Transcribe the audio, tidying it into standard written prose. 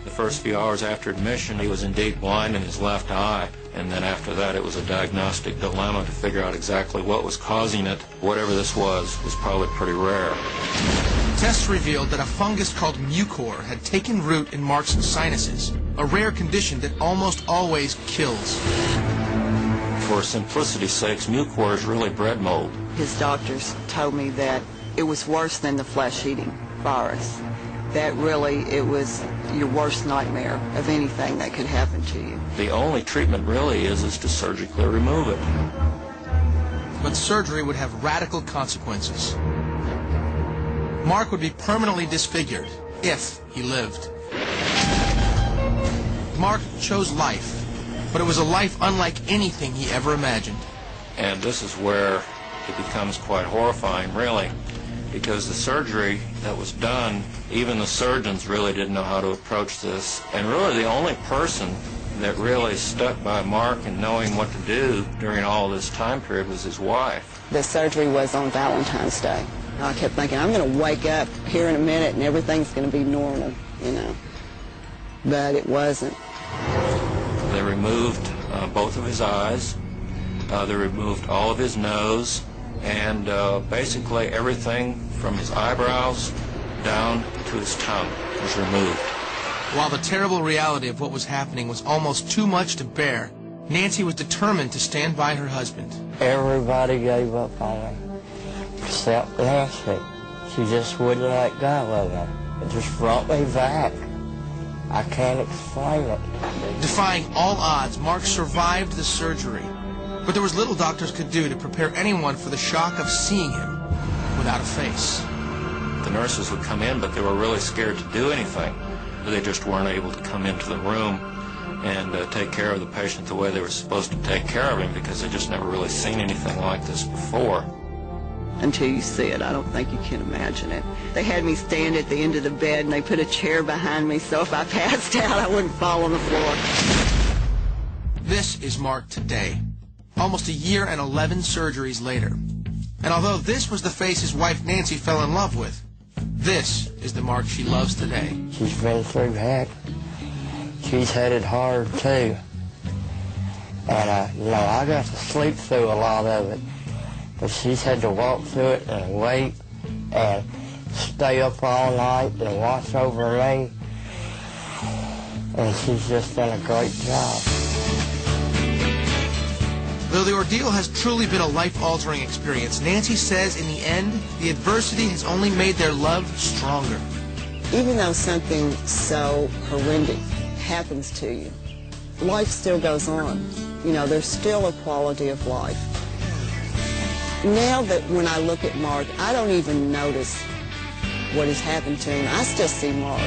The first few hours after admission, he was indeed blind in his left eye, and then after that it was a diagnostic dilemma to figure out exactly what was causing it. Whatever this was probably pretty rare. Tests revealed that a fungus called mucor had taken root in Mark's sinuses, a rare condition that almost always kills. For simplicity's sakes, mucor is really bread mold. His doctors told me that it was worse than the flesh-eating virus. That really, it was your worst nightmare of anything that could happen to you. The only treatment really is to surgically remove it. But surgery would have radical consequences. Mark would be permanently disfigured if he lived. Mark chose life, but it was a life unlike anything he ever imagined. And this is where it becomes quite horrifying, really, because the surgery that was done, even the surgeons really didn't know how to approach this. And really the only person that really stuck by Mark and knowing what to do during all this time period was his wife. The surgery was on Valentine's Day. I kept thinking, I'm going to wake up here in a minute and everything's going to be normal, you know. But it wasn't. They removed both of his eyes. They removed all of his nose, and basically everything from his eyebrows down to his tongue was removed. While the terrible reality of what was happening was almost too much to bear, Nancy was determined to stand by her husband. Everybody gave up on him, except Nancy. She just wouldn't let go of him. It just brought me back. I can't explain it. Defying all odds, Mark survived the surgery. But there was little doctors could do to prepare anyone for the shock of seeing him without a face. The nurses would come in, but they were really scared to do anything. They just weren't able to come into the room and take care of the patient the way they were supposed to take care of him, because they'd just never really seen anything like this before. Until you see it, I don't think you can imagine it. They had me stand at the end of the bed and they put a chair behind me so if I passed out I wouldn't fall on the floor. This is Mark today, almost a year and 11 surgeries later. And although this was the face his wife Nancy fell in love with, this is the Mark she loves today. She's been through heck. She's headed hard too. And you know, I got to sleep through a lot of it. But she's had to walk through it and wait and stay up all night and watch over me. And she's just done a great job. Though the ordeal has truly been a life-altering experience, Nancy says in the end, the adversity has only made their love stronger. Even though something so horrific happens to you, life still goes on. You know, there's still a quality of life. Now that when I look at Mark, I don't even notice what has happened to him. I still see Mark.